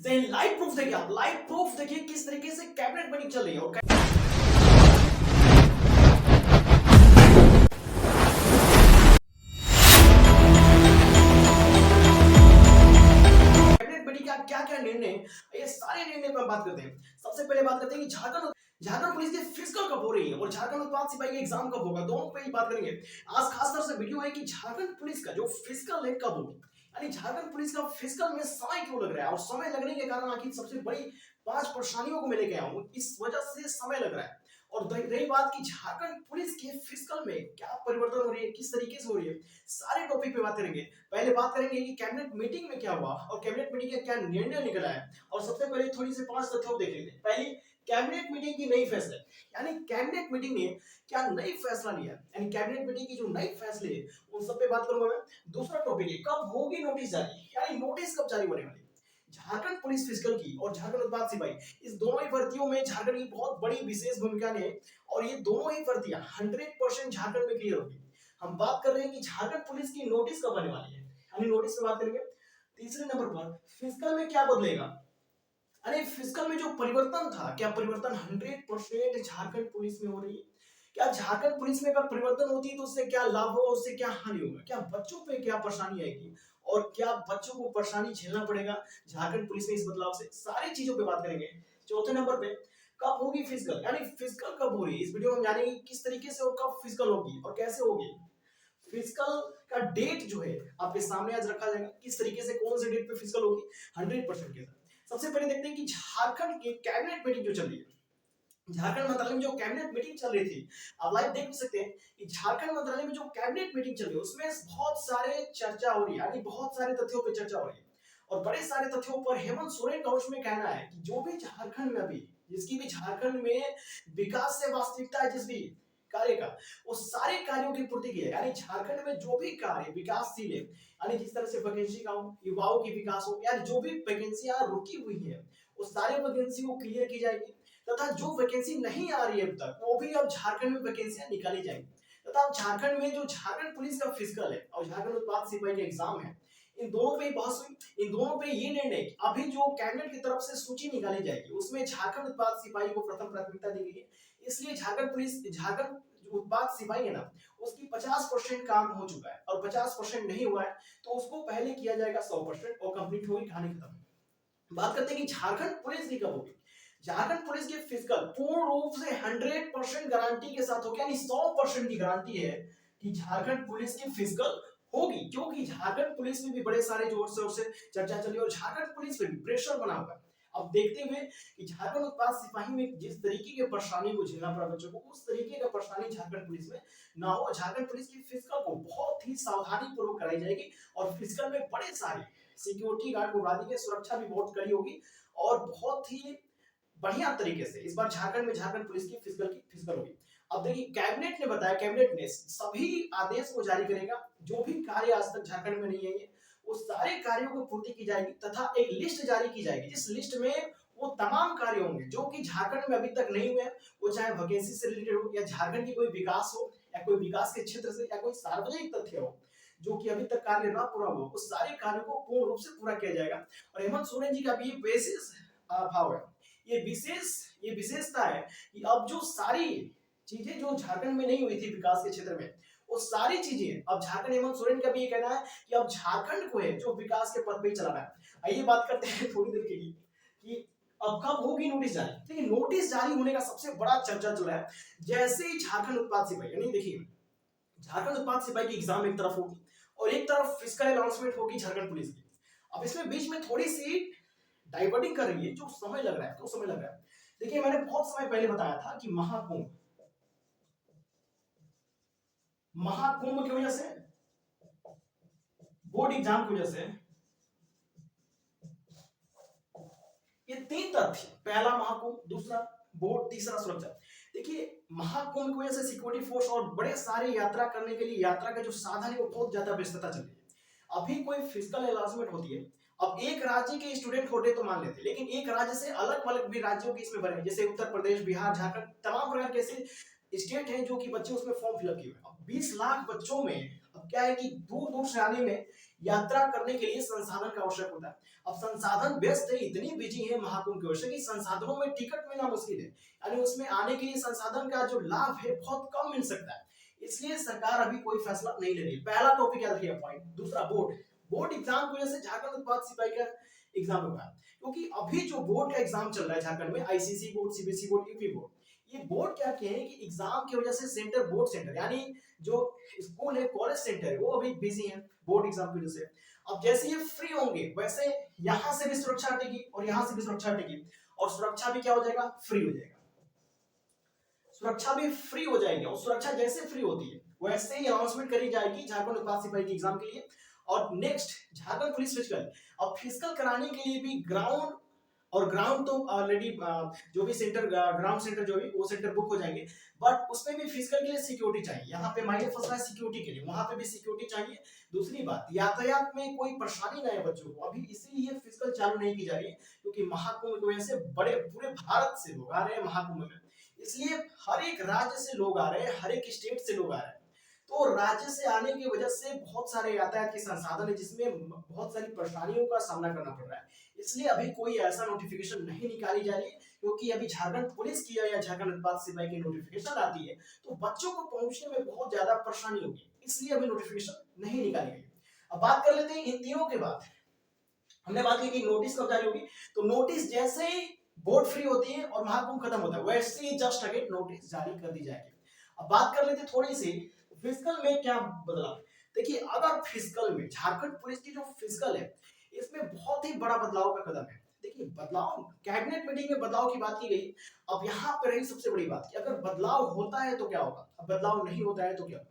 Live proof देखिए, आप live proof देखिए किस तरीके से कैबिनेट मीटिंग चल रही है। और कैबिनेट मीटिंग का क्या क्या निर्णय, ये सारे निर्णय पर बात करते हैं। सबसे पहले बात करते हैं कि झारखंड पुलिस की फिजिकल कब हो रही है और झारखंड उत्पाद सिपाही के एग्जाम कब होगा, दोनों पे ही बात करेंगे। आज खास तौर से वीडियो है कि झारखंड पुलिस का जो फिजिकल है कब होगी, यानी झारखंड पुलिस का फिजिकल में समय क्यों लग रहा है और समय लगने के कारण आखिर सबसे बड़ी 5 परेशानियों को मैं लेके आया हूं, इस वजह से समय लग रहा है। और रही बात की झारखंड पुलिस के फिजिकल में क्या परिवर्तन हो रही है, किस तरीके से हो रही है, सारे टॉपिक पे बात करेंगे। पहले बात करेंगे कि कैबिनेट मीटिंग में क्या हुआ और कैबिनेट मीटिंग का क्या निर्णय निकला है। और सबसे पहले थोड़ी सी 5 तथ्यों देख लेते हैं। पहली, कैबिनेट मीटिंग की नई फैसले, यानी कैबिनेट मीटिंग ने क्या नई फैसला लिया, यानी कैबिनेट मीटिंग की जो नई फैसले उन सब पे बात करूंगा मैं। दूसरा टॉपिक है कब होगी नोटिस जारी, यानी नोटिस कब जारी होने वाली। झारखंड पुलिस फिजिकल की और झारखंड उत्पाद सिपाही, इस दोनों ही भर्तियों में झारखंड की बहुत बड़ी विशेष भूमिका ने, और ये दोनों ही भर्तियां 100% झारखंड में क्लियर होगी। हम बात कर रहे हैं कि झारखंड पुलिस की नोटिस कब आने वाली है, यानी नोटिस पे बात करेंगे। तीसरे नंबर पर फिजिकल में क्या बदलेगा, अरे फिजिकल में जो परिवर्तन था, क्या परिवर्तन 100% झारखंड पुलिस में हो रही है। क्या झारखंड पुलिस में अगर परिवर्तन होती है तो उससे क्या लाभ होगा, उससे क्या हानि होगा, क्या बच्चों पे क्या परेशानी आएगी और क्या बच्चों को परेशानी झेलना पड़ेगा झारखंड पुलिस में इस बदलाव से, सारी चीजों पे बात करेंगे। चौथे नंबर पे कब होगी फिजिकल, यानी फिजिकल कब हो रही है, इस वीडियो में हम जानेंगे किस तरीके से और कब फिजिकल होगी और कैसे होगी। फिजिकल का डेट जो है आपके सामने आज रखा जाएगा, किस तरीके से कौन से डेट पे फिजिकल होगी 100% के साथ। सबसे पहले देखते हैं कि झारखंड की कैबिनेट मीटिंग जो चल रही है, झारखंड मंत्रालय में जो कैबिनेट मीटिंग चल रही थी, आप लाइव देख सकते हैं कि झारखंड मंत्रालय में जो कैबिनेट मीटिंग चल रही है उसमें बहुत सारे चर्चा हो रही है, यानी बहुत सारे तथ्यों पर चर्चा हो रही है। और बड़े सारे तथ्यों पर हेमंत सोरेन का उसमें कहना है कि जो भी झारखंड में अभी, जिसकी भी झारखंड में विकास से वास्तविकता है, जिस भी कार्य का, वो सारे कार्यों की पूर्ति की है। यानी झारखंड में जो भी कार्य विकासशील है, यानी जिस तरह से वैकेंसी का हो, युवाओं की विकास हो, या जो भी वैकेंसियां रुकी हुई है वो सारे वैकेंसी को क्लियर की जाएगी, तथा जो वैकेंसी नहीं आ रही है अब तक वो भी अब झारखंड में वैकेंसियां निकाली जाएंगी। तथा झारखंड में जो झारखंड पुलिस का फिजिकल है और झारखंड उत्पाद सिपाही का एग्जाम है, इन दोनों पे बहस हुई। इन दोनों पे ये निर्णय, अभी जो कैबिनेट की तरफ से सूची निकाली जाएगी उसमें झारखंड उत्पाद सिपाही को प्रथम प्राथमिकता दी गई है। इसलिए झारखंड उत्पाद सिपाही है ना, उसकी 50% काम हो चुका है और 50% नहीं हुआ है तो उसको पहले किया जाएगा 100% और कंप्लीट होगी, कहानी खत्म। बात करते हैं कि झारखंड पुलिस की कब होगी। झारखंड पुलिस की फिजिकल पूर्ण रूप से 100% गारंटी के साथ होगी, यानी 100% की गारंटी है कि झारखंड पुलिस की फिजिकल होगी, क्योंकि झारखंड पुलिस में भी बड़े सारे जोर शोर से चर्चा चली और झारखंड पुलिस पे भी प्रेशर बना हुआ है। अब देखते हुए कि झारखंड उत्पाद सिपाही में जिस तरीके के परेशानी को झेलना पड़ा बच्चों को, उस तरीके का परेशानी झारखंड पुलिस में ना हो। झारखंड पुलिस की फिजिकल को बहुत ही सावधानी पूर्वक कराई जाएगी और फिजिकल में बड़े सारे सिक्योरिटी गार्ड को बढ़ा दी गई, सुरक्षा भी बहुत कड़ी होगी और बहुत ही बढ़िया तरीके से इस बार झारखंड में झारखंड पुलिस की फिजिकल होगी। अब देखिए कैबिनेट ने बताया, कैबिनेट ने सभी आदेश को जारी करेगा, जो भी कार्य आज तक झारखंड में नहीं है उस सारे कार्यों को पूर्ति की जाएगी तथा एक लिस्ट जारी की जाएगी, जिस लिस्ट में वो तमाम कार्य होंगे जो कि झारखंड में अभी तक नहीं हुए, वो चाहे वैकेंसी से रिलेटेड हो या झारखंड की कोई विकास हो या कोई विकास के क्षेत्र से या कोई सार्वजनिक तथ्य हो जो कि अभी तक कार्य ना पूरा हुआ, उस सारे कार्यों को पूर्ण रूप से पूरा किया जाएगा। और हेमंत सोरेन जी का भी विशेष भाव है, ये विशेषता है कि अब जो सारी चीजें जो झारखंड में नहीं हुई थी विकास के क्षेत्र में, वो सारी चीजें अब झारखंड, हेमंत सोरेन का भी ये कहना है कि अब झारखंड को है जो विकास के पथ पे चलाना है। आइए बात करते हैं थोड़ी देर के लिए कि अब कब होगी नोटिस जारी। देखिए नोटिस जारी होने का सबसे बड़ा चर्चा चल रहा है, जैसे ही झारखंड उत्पाद सिपाही, यानी देखिए झारखंड उत्पाद सिपाही की एग्जाम एक तरफ होगी और एक तरफ फिजिकल अनाउंसमेंट होगी झारखंड पुलिस की। अब इसमें बीच में थोड़ी सी डाइवर्टिंग कर रही है, जो समय लग रहा है, तो समय लग रहा है। देखिए मैंने बहुत समय पहले बताया था कि महाकुंभ की वजह से, बोर्ड एग्जाम की वजह से, ये 3 तथ्य, पहला महाकुंभ, दूसरा बोर्ड, तीसरा सुरक्षा। देखिए महाकुंभ की वजह से सिक्योरिटी फोर्स और बड़े सारे यात्रा करने के लिए यात्रा का जो साधन है वो बहुत ज्यादा व्यस्तता चल रही है। अभी कोई फिजिकल अनाउंसमेंट होती है, अब एक राज्य के स्टूडेंट होते तो मान लेते, लेकिन एक राज्य से अलग अलग भी राज्यों के इसमें बने, जैसे उत्तर प्रदेश, बिहार, झारखंड, तमाम प्रकार के ऐसे स्टेट हैं जो कि बच्चे उसमें फॉर्म फिलअप किए हुए। अब 20 लाख बच्चों में अब क्या है कि दूर दूर से आने में यात्रा करने के लिए संसाधन का आवश्यक होता है। अब संसाधन व्यस्त है, इतनी बिजी है महाकुंभ की वजह से कि संसाधनों में टिकट मिलना मुश्किल है, यानी उसमें आने के लिए संसाधन का जो लाभ है बहुत कम मिल सकता है। इसलिए सरकार अभी कोई फैसला नहीं ले रही। पहला टॉपिक याद रखिए पॉइंट। दूसरा बोर्ड, बोर्ड एग्जाम की वजह से झारखंड उत्पाद सिपाही का एग्जाम होगा, क्योंकि अभी जो बोर्ड का एग्जाम चल रहा है झारखंड में, ICC board, CBSE board, UP board, ये बोर्ड क्या कहे हैं कि एग्जाम की वजह से सेंटर, बोर्ड सेंटर यानी जो स्कूल है, कॉलेज सेंटर है, वो अभी बिजी है बोर्ड एग्जाम की वजह से। अब जैसे ये फ्री होंगे वैसे यहां से भी सुरक्षा हटेगी और यहां से भी सुरक्षा हटेगी, और सुरक्षा भी क्या हो जाएगा, फ्री हो जाएगा। सुरक्षा भी फ्री हो जाएगी, और सुरक्षा जैसे फ्री होती है वैसे ही अनाउंसमेंट करी जाएगी झारखंड उत्पाद सिपाही के एग्जाम के लिए। और नेक्स्ट, झारखंड पुलिस फिजिकल। अब फिजिकल कराने के लिए भी ग्राउंड, और ग्राउंड तो ऑलरेडी जो भी सेंटर, ग्राउंड सेंटर जो भी, वो सेंटर बुक हो जाएंगे, बट उसमें भी फिजिकल के लिए सिक्योरिटी चाहिए। यहाँ पे माइंड फंस रहा है सिक्योरिटी के लिए, वहां पे भी सिक्योरिटी चाहिए। दूसरी बात, यातायात में कोई परेशानी ना है बच्चों को, अभी इसीलिए फिजिकल चालू नहीं की जा रही है, क्योंकि महाकुंभ की वजह से बड़े पूरे भारत से लोग आ रहे हैं महाकुंभ में, इसलिए हर एक राज्य से लोग आ रहे हैं, हर एक स्टेट से लोग आ रहे हैं। तो राज्य से आने की वजह से बहुत सारे यातायात के संसाधन है, जिसमें बहुत सारी परेशानियों का सामना करना पड़ रहा है। इसलिए अभी कोई ऐसा नोटिफिकेशन नहीं निकाली जा रही, क्योंकि अभी झारखंड पुलिस की या झारखंड उत्पाद सिपाही की नोटिफिकेशन आती है तो बच्चों को पहुंचने में बहुत ज्यादा परेशानी होगी, इसलिए अभी नोटिफिकेशन नहीं निकाली गई। अब बात कर लेते हैं इन तीनों के बाद। हमने बात की कि नोटिस कब जारी होगी, तो नोटिस जैसे ही बोर्ड फ्री होती है और महाकुंभ खत्म होता है वैसे ही जस्ट अगेन नोटिस जारी कर दी जाएगी। अब बात कर लेते हैं थोड़ी सी फिजिकल में क्या बदलाव। देखिए, अगर फिजिकल में झारखंड पुलिस की जो फिजिकल है, इसमें बहुत ही बड़ा बदलाव का कदम है। देखिए, बदलाव कैबिनेट मीटिंग में बदलाव की बात की गई। अब यहाँ पर रही सबसे बड़ी बात कि अगर बदलाव होता है तो क्या होगा, अब बदलाव नहीं होता है तो क्या होगा।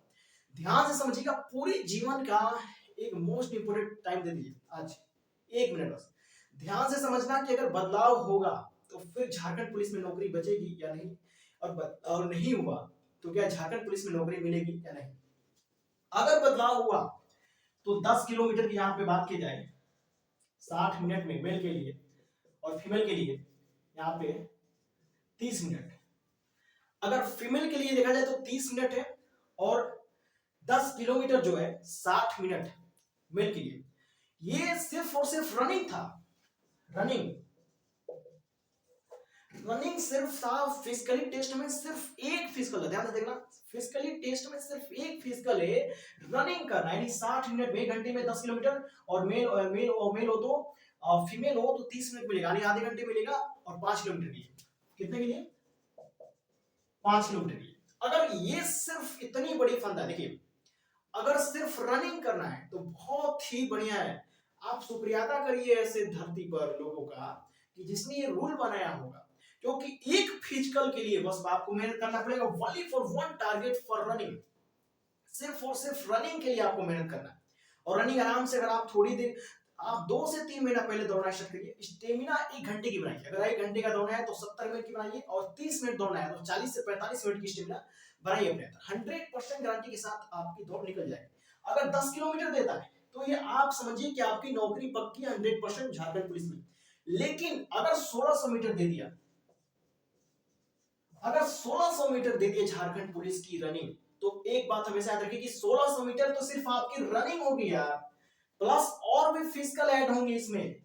ध्यान से समझिएगा, पूरी जीवन का एक मोस्ट इंपोर्टेंट टाइम दे दीजिए आज, 1 मिनट बस। ध्यान से समझना कि अगर बदलाव होगा तो फिर झारखंड पुलिस में नौकरी बचेगी या नहीं, और नहीं हुआ तो क्या झारखंड पुलिस में नौकरी मिलेगी या नहीं। अगर बदलाव हुआ तो 10 किलोमीटर की यहाँ पे बात की जाए 60 मिनट में मेल के लिए, और फीमेल के लिए यहाँ पे 30 मिनट। अगर फीमेल के लिए देखा जाए तो 30 मिनट है, और 10 किलोमीटर जो है 60 मिनट मेल के लिए। ये सिर्फ और सिर्फ रनिंग था, रनिंग रनिंग सिर्फ था। फिजिकली टेस्ट में सिर्फ एक फिजिकल है, ध्यान से देखना, फिजिकली टेस्ट में सिर्फ एक फिजिकल है, रनिंग करना, यानी 60 मिनट में, 1 घंटे में 10 किलोमीटर। और मेल हो तो, फीमेल हो तो 30 मिनट मिलेगा, यानी आधे घंटे मिलेगा, और 5 किलोमीटर के लिए, कितने के लिए, 5 किलोमीटर के लिए। अगर ये सिर्फ इतनी बड़ी फंदा, देखिए अगर सिर्फ रनिंग करना है तो बहुत ही बढ़िया है। आप शुक्रिया करिए ऐसे धरती पर लोगों का कि जिसने ये रूल बनाया होगा, क्योंकि एक फिजिकल के लिए बस आपको मेहनत करना पड़ेगा, only for one target for running, सिर्फ और सिर्फ रनिंग के लिए आपको मेहनत करना है। और रनिंग आराम से, अगर आप थोड़ी देर, आप 2 से 3 महीना पहले दौड़ना स्टार्ट करिए। स्टेमिना 1 घंटे की बनाइए, अगर 1 घंटे का दौड़ना है तो 70 मिनट की बनाइए, और 30 मिनट दौड़ना है तो 40 से 45 मिनट की स्टेमिना बनाइए अपने अंदर। 100% गारंटी के साथ आपकी दौड़ निकल जाएगी। अगर 10 किलोमीटर देता है तो ये आप समझिए कि आपकी नौकरी पक्की 100% झारखंड पुलिस में। लेकिन अगर 1600 मीटर दे दिया, अगर 1600 मीटर दे दिए झारखंड पुलिस की रनिंग, तो एक बात हमेशा याद रखिए कि 1600 मीटर तो सिर्फ आपकी रनिंग होगी यार, प्लस और भी फिजिकल ऐड होंगे इसमें,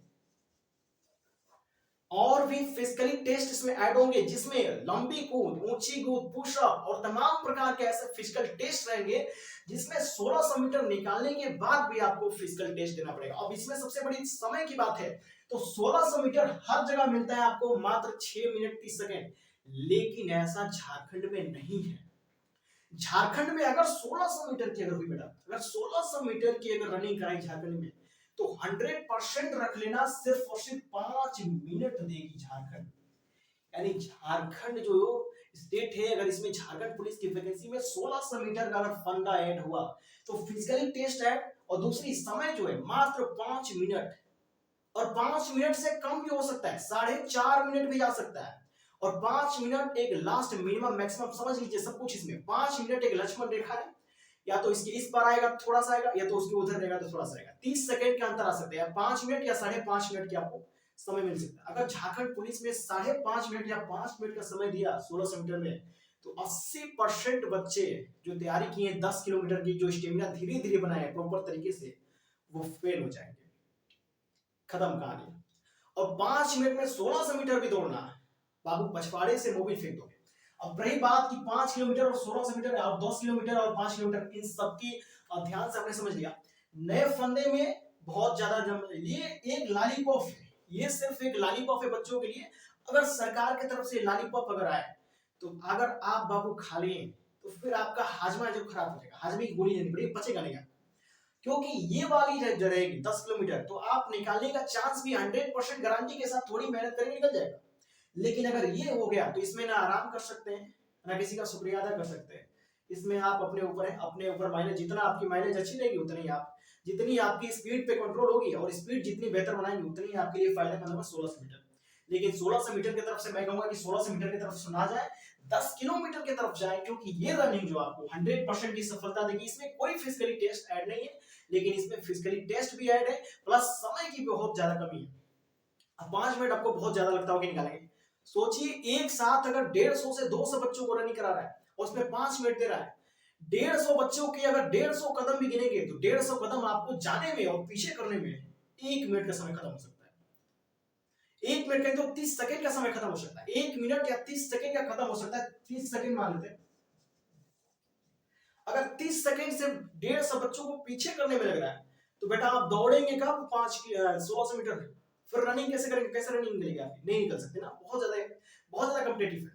और भी फिजिकली टेस्ट इसमें ऐड होंगे, जिसमें लंबी कूद, ऊंची कूद, पुशअप और तमाम प्रकार के ऐसे फिजिकल टेस्ट रहेंगे, जिसमें 1600 मीटर निकालने के बाद भी आपको फिजिकल टेस्ट देना पड़ेगा। अब इसमें सबसे बड़ी समय की बात है, तो 1600 मीटर हर जगह मिलता है आपको मात्र 6 मिनट 30 सेकेंड, लेकिन ऐसा झारखंड में नहीं है। झारखंड में अगर 1600 मीटर की, अगर हुई बेटा, अगर 1600 मीटर की अगर रनिंग कराई झारखंड में, तो 100% रख लेना, सिर्फ और सिर्फ 5 मिनट देगी झारखंड। यानी झारखंड जो स्टेट है, अगर इसमें झारखंड पुलिस की वैकेंसी में 1600 मीटर का अगर फंडा ऐड हुआ, तो फिजिकली टेस्ट ऐड, और दूसरी समय जो है मात्र 5 मिनट, और 5 मिनट से कम भी हो सकता है, 4.5 मिनट भी जा सकता है, और 5 मिनट एक लास्ट मिनिमम मैक्सिमम समझ लीजिए सब कुछ इसमें। 5 मिनट एक लक्ष्मण रेखा है, या तो इसके इस पर आएगा थोड़ा सा आएगा, या तो उसके उधर रहेगा तो थोड़ा सा आएगा, 30 सेकंड का अंतर आ सकता है, 5 मिनट या 5.5 मिनट की आपको समय मिल सकता है। अगर झारखंड पुलिस में 5.5 मिनट या 5 मिनट का समय दिया 1600 मीटर में, तो 80% बच्चे जो तैयारी किए 10 किलोमीटर की, जो स्टेमिना धीरे धीरे बनाए प्रॉपर तरीके से, वो फेल हो जाएंगे, खत्म कहानी। और 5 मिनट में 1600 मीटर भी दौड़ना है, बाबू पछवाड़े से मोबिल फेंक दोगे। अब रही बात कि 5 किलोमीटर और 1600 मीटर और 10 किलोमीटर और 5 किलोमीटर, इन सबकी ध्यान से हमने समझ लिया। नए फंदे में बहुत ज्यादा ये एक लॉलीपॉप है, ये सिर्फ एक लॉलीपॉप है बच्चों के लिए। अगर सरकार की तरफ से लॉलीपॉप अगर आए तो अगर आप बाबू खा लिए तो फिर आपका हाजमा जो खराब हो जाएगा, हाजमे की गोली लेनी पड़ेगी, पचेगा नहीं। क्योंकि ये वाली जो रहेगी 10 किलोमीटर, तो आप निकालने का चांस भी 100% गारंटी के साथ थोड़ी मेहनत करेंगे निकल जाएगा। लेकिन अगर ये हो गया तो इसमें ना आराम कर सकते हैं ना किसी का शुक्रिया अदा कर सकते हैं। इसमें आप अपने ऊपर है, अपने ऊपर माइलेज, जितना आपकी माइलेज अच्छी रहेगी उतनी आप, जितनी आपकी स्पीड पे कंट्रोल होगी और स्पीड जितनी बेहतर बनाएंगे उतनी आपके लिए फायदेमंद होगा 1600 मीटर। लेकिन 1600 मीटर की तरफ से मैं कहूंगा कि 1600 मीटर की तरफ से ना जाए, 10 किलोमीटर की तरफ जाए, क्योंकि ये रनिंग जो आपको 100% की सफलता देगी। इसमें कोई फिजिकली टेस्ट ऐड नहीं है, लेकिन इसमें फिजिकली टेस्ट भी ऐड है, प्लस समय की बहुत ज्यादा कमी है। अब 5 मिनट आपको बहुत ज्यादा लगता होगा निकालेंगे, सोचिए एक साथ अगर 150 से 200 बच्चों को रनिंग करा रहा है और उसमें 5 मिनट दे रहा है, 150 बच्चों की अगर 150 कदम भी गिनेंगे तो 150 कदम आपको जाने में और पीछे करने में 1 मिनट का समय खत्म हो सकता है। 1 मिनट का तो 30 सेकंड का समय खत्म हो सकता है, 1 मिनट या 30 सेकंड का खत्म हो सकता है। 30 सेकंड मान लेते हैं, अगर 30 सेकंड से 150 बच्चों को पीछे करने में लग रहा है तो बेटा आप दौड़ेंगे कब 1600 मीटर, फिर रनिंग कैसे करेंगे, कैसे रनिंग निकलेगी आपकी, नहीं निकल सकते ना, बहुत ज्यादा कॉम्पिटिटिव है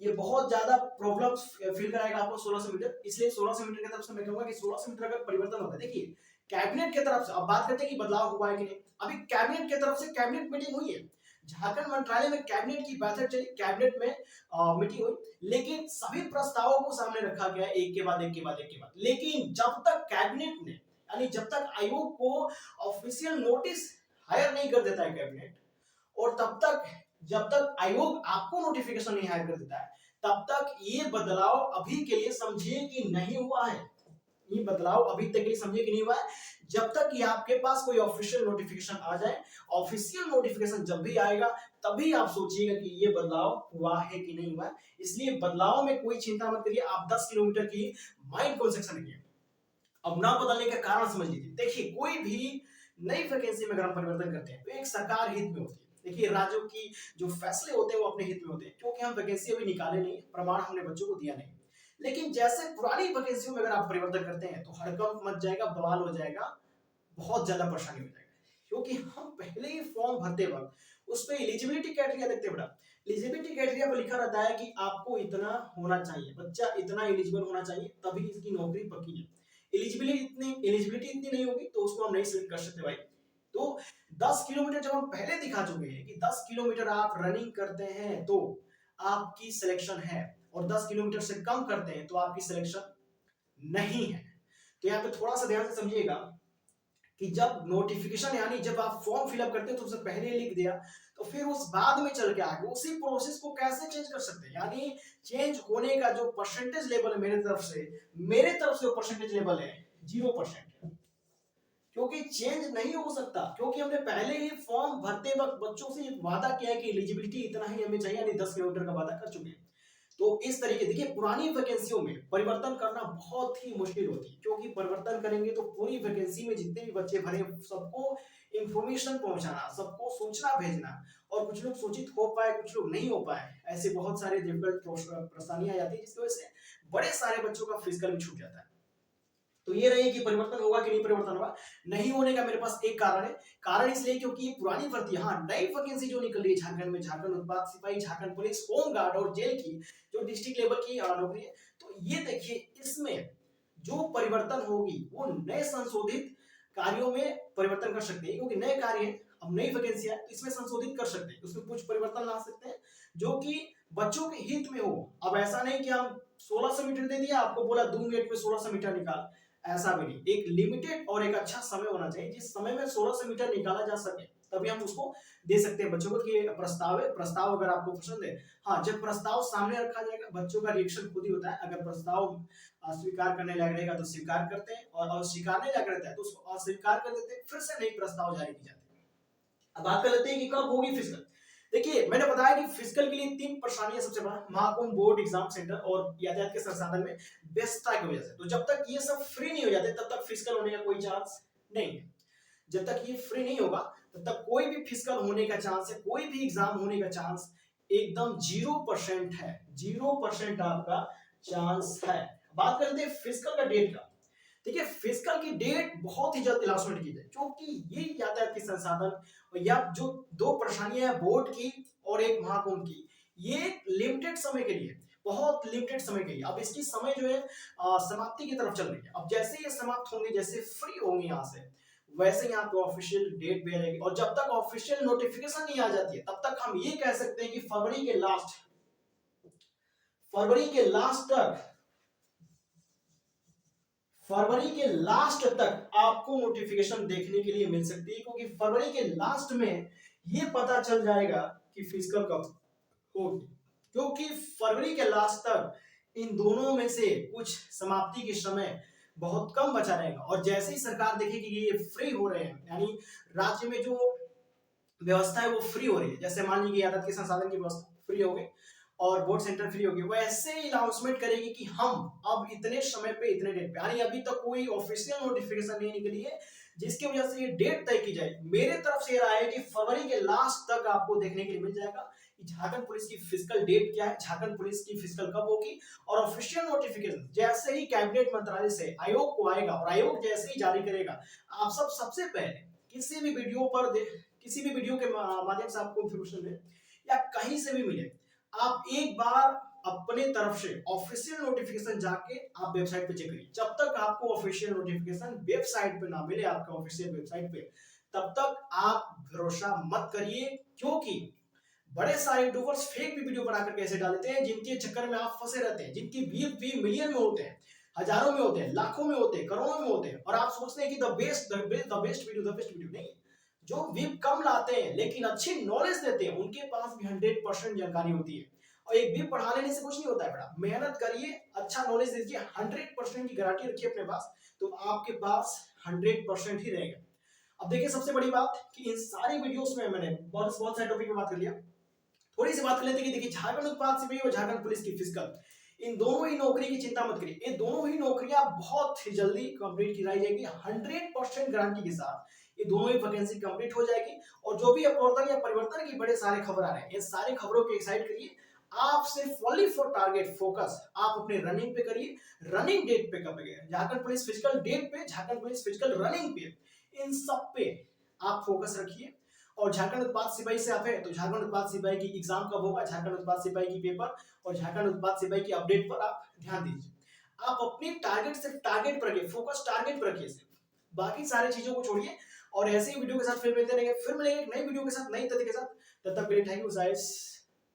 ये, बहुत ज्यादा प्रॉब्लम फील कराएगा आपको 1600 मीटर। इसलिए 1600 मीटर की तरफ से मैं कहूंगा कि 1600 मीटर का परिवर्तन होता है। देखिए कैबिनेट की तरफ से अब बात करते हैं कि बदलाव हुआ है कि नहीं। अभी कैबिनेट की तरफ से कैबिनेट मीटिंग हुई है, झारखंड मंत्रालय में कैबिनेट की बैठक चली, कैबिनेट में मीटिंग हुई, लेकिन सभी प्रस्तावों को सामने रखा गया एक के बाद एक के बाद एक के बाद। लेकिन जब तक कैबिनेट ने, यानी जब तक आयोग को ऑफिशियल नोटिस हायर नहीं कर देता है कैबिनेट, और तब तक जब तक आयोग आपको नोटिफिकेशन नहीं हायर कर देता है, तब तक ये बदलाव अभी के लिए समझिए कि नहीं हुआ है। ये बदलाव अभी तक के लिए समझिए कि नहीं हुआ है, जब तक कि आपके पास कोई ऑफिशियल नोटिफिकेशन आ जाए। ऑफिशियल नोटिफिकेशन जब भी आएगा तभी आप सोचिएगा कि ये बदलाव हुआ है कि नहीं हुआ है। इसलिए बदलाव में कोई चिंता मत करिए, आप 10 किलोमीटर की माइंड कॉन्सेप्शन रखिए। अब ना बदलने का कारण समझ लीजिए। देखिए कोई भी नई वैकेंसी में अगर हम परिवर्तन करते हैं तो एक सरकार हित में होती है। देखिए राज्यों की जो फैसले होते हैं वो अपने हित में होते हैं, क्योंकि हम वैकेंसी अभी निकाले नहीं, प्रमाण हमने बच्चों को दिया नहीं। लेकिन जैसे पुरानी वैकेंसियों में अगर आप परिवर्तन करते हैं तो हड़कंप मच जाएगा, बवाल हो जाएगा, बहुत ज्यादा परेशानी हो जाएगी। क्योंकि हम पहले ही फॉर्म भरते वक्त उस पर एलिजिबिलिटी क्राइटेरिया देखते हैं। बेटा एलिजिबिलिटी क्राइटेरिया पर लिखा रहता है कि आपको इतना होना चाहिए, बच्चा इतना एलिजिबल होना चाहिए तभी इसकी नौकरी पक्की है। एलिजिबिलिटी इतनी नहीं होगी तो उसको हम नहीं सिलेक्ट कर सकते भाई। तो 10 किलोमीटर जब हम पहले दिखा चुके हैं कि 10 किलोमीटर आप रनिंग करते हैं तो आपकी सिलेक्शन है, और 10 किलोमीटर से कम करते हैं तो आपकी सिलेक्शन नहीं है। तो यहाँ पे थोड़ा सा ध्यान से समझिएगा कि जब नोटिफिकेशन, यानी जब आप फॉर्म फिलअप करते हैं तो उससे पहले लिख दिया तो फिर उस बाद में चल के आगे उसी प्रोसेस को कैसे चेंज कर सकते हैं। यानी चेंज होने का जो परसेंटेज लेवल है मेरे तरफ से जो परसेंटेज लेवल है 0%, क्योंकि चेंज नहीं हो सकता, क्योंकि हमने पहले ही फॉर्म भरते वक्त बच्चों से वादा किया है कि एलिजिबिलिटी इतना ही हमें चाहिए, यानी 10 किलोमीटर का वादा कर चुके हैं। तो इस तरीके देखिए पुरानी वैकेंसियों में परिवर्तन करना बहुत ही मुश्किल होती है, क्योंकि परिवर्तन करेंगे तो पूरी वैकेंसी में जितने भी बच्चे भरे सबको इंफॉर्मेशन पहुंचाना, सबको सूचना भेजना, और कुछ लोग सूचित हो पाए कुछ लोग नहीं हो पाए, ऐसे बहुत सारे डिफिकल्ट परेशानियां आती है, जिसकी वजह से बड़े सारे बच्चों का फिजिकल भी छूट जाता है। तो ये रही कि परिवर्तन होगा कि नहीं परिवर्तन होगा। नहीं होने का मेरे पास एक कारण है, कारण इसलिए क्योंकि पुरानी भर्ती, हाँ नई वैकेंसी जो निकल रही है झारखंड में, झारखंड उत्पाद सिपाही, झारखंड पुलिस, होम गार्ड और जेल की जो डिस्ट्रिक्ट लेवल की नौकरी है, तो ये देखिए इसमें जो परिवर्तन होगी वो नए संशोधित कार्यों में परिवर्तन कर सकते हैं, क्योंकि नए कार्य है, अब नई वैकेंसी है, इसमें संशोधित कर सकते हैं, उसमें कुछ परिवर्तन ला सकते हैं जो कि बच्चों के हित में हो। अब ऐसा नहीं कि हम 1600 मीटर दे दिया, आपको बोला 2 मिनट में 1600 मीटर निकाल, ऐसा भी नहीं। एक लिमिटेड और एक अच्छा समय होना चाहिए जिस समय में 1600 मीटर निकाला जा सके, तभी हम उसको दे सकते हैं बच्चों को कि प्रस्ताव है, प्रस्ताव अगर आपको पसंद है। हाँ जब प्रस्ताव सामने रखा जाएगा बच्चों का रिएक्शन खुद ही होता है, अगर प्रस्ताव स्वीकार करने लायक रहेगा तो स्वीकार करते हैं, और स्वीकारने लायक रहता है तो उसको अस्वीकार कर देते हैं, फिर से नई प्रस्ताव जारी की जाती है। अब बात कर लेते हैं कि कब होगी फिजिकल। देखिए मैंने बताया कि फिजिकल के लिए 3 परेशानियां सबसे बड़ा, महाकुंभ, बोर्ड एग्जाम सेंटर और यातायात के संसाधन में व्यस्तता की वजह से। तो जब तक ये सब फ्री नहीं हो जाते तब तक फिजिकल होने का कोई चांस नहीं है। जब तक ये फ्री नहीं होगा तब तक कोई भी फिजिकल होने का चांस है, कोई भी एग्जाम होने का चांस एकदम 0% है। 0% आपका चांस है। बात करते हैं फिजिकल का डेट का। देखिए फिजिकल की डेट बहुत ही जल्द अनाउंसमेंट की जाए, क्योंकि ये यातायात के संसाधन या जो दो परेशानियां हैं बोर्ड की और एक महाकुंभ की, ये लिमिटेड समय के लिए, बहुत लिमिटेड समय के लिए, अब इसकी समय जो है समाप्ति की तरफ चल रही है। अब जैसे ये समाप्त होंगे, जैसे फ्री होंगे यहाँ से, वैसे यहाँ पे ऑफिशियल डेट भी आ जाएगी। और जब तक ऑफिशियल नोटिफिकेशन नहीं आ जाती है तब तक हम ये कह सकते हैं कि फरवरी के लास्ट तक आपको नोटिफिकेशन देखने के लिए मिल सकती है, क्योंकि फरवरी के लास्ट में ये पता चल जाएगा कि फिजिकल कब होगी, क्योंकि फरवरी के लास्ट तक इन दोनों में से कुछ समाप्ति के समय बहुत कम बचा रहेगा। और जैसे ही सरकार देखेगी कि ये फ्री हो रहे हैं, यानी राज्य में जो व्यवस्था है वो फ्री हो रही है, जैसे मान लीजिए यातायात के संसाधन की व्यवस्था फ्री हो गई और बोर्ड सेंटर फ्री हो गए, वैसे ही अनाउंसमेंट करेगी कि हम अब इतने समय पे इतने डेट पे, यानी अभी तक कोई ऑफिशियल नोटिफिकेशन नहीं निकली है जिसकी वजह से ये डेट तय की जाए। मेरे तरफ से राय है कि फरवरी के लास्ट तक आपको देखने के लिए मिल जाएगा कि झारखंड पुलिस की फिजिकल डेट क्या है, झारखंड पुलिस की फिजिकल कब होगी। और ऑफिशियल नोटिफिकेशन जैसे ही कैबिनेट मंत्रालय से आयोग को आएगा और आयोग जैसे ही जारी करेगा, आप सब सबसे पहले किसी भी वीडियो पर किसी भी वीडियो के माध्यम से आपको इंफॉर्मेशन मिले या कहीं से भी मिले, आप एक बार अपने तरफ से ऑफिशियल नोटिफिकेशन जाके आप वेबसाइट पे चेक करिए। जब तक आपको ऑफिशियल नोटिफिकेशन वेबसाइट पे ना मिले, आपका ऑफिशियल वेबसाइट पे, तब तक आप भरोसा मत करिए, क्योंकि बड़े सारे यूट्यूबर्स फेक वीडियो बनाकर कैसे डालते हैं, जिनके चक्कर में आप फंसे रहते हैं, जिनकी व्यूज भी मिलियन में होते हैं, हजारों में होते हैं, लाखों में होते हैं, करोड़ों में होते हैं, और आप सोचते हैं कि द बेस्ट वीडियो नहीं। जो व्यू कम लाते हैं लेकिन अच्छी नॉलेज देते हैं, उनके पास भी 100% जानकारी होती है। और एक व्यू पढ़ा लेने से कुछ नहीं होता है बेटा, मेहनत करिए, अच्छा नॉलेज दीजिए, 100% की गारंटी रखिए अपने पास, तो आपके पास 100% ही रहेगा। अब देखिए सबसे बड़ी बात कि इन सारी वीडियोस में मैंने बहुत बहुत सारे टॉपिक पे बात कर लिया। थोड़ी सी बात कर लेते हैं कि देखिए झारखंड उत्पाद सिपाही और झारखंड पुलिस की फिजिकल, इन दोनों ही नौकरी की चिंता मत करिए, ये दोनों ही नौकरियां बहुत ही जल्दी कंप्लीट कराई जाएगी 100% गारंटी के साथ। ये दोनों ही वैकेंसी कंप्लीट हो जाएगी। और जो भी अपवर्तन या परिवर्तन की बड़े सारे खबर आ रहे हैं, इन सारे खबरों को एक्साइड करिए। आप सिर्फ ओनली फॉर टारगेट फोकस आप अपने रनिंग पे करिए। रनिंग डेट पे कब गए, झारखंड पुलिस फिजिकल डेट पे, झारखंड पुलिस फिजिकल रनिंग पे, इन सब पे आप फोकस रखिए। और झारखंड उत्पाद सिपाही से आप है तो झारखंड उत्पाद सिपाही की एग्जाम कब होगा, झारखंड उत्पाद सिपाही की पेपर और झारखंड उत्पाद सिपाही की अपडेट पर आप ध्यान दीजिए। आप अपनी टारगेट सिर्फ टारगेट पर रखिए, फोकस टारगेट पर रखिए सिर्फ, बाकी सारी चीजों को छोड़िए। और ऐसे ही वीडियो के साथ फिर मिलते रहेंगे, फिर मिलेंगे एक नई वीडियो के साथ, नई तथ्य के साथ। तब तक के लिए थैंक यू गाइस।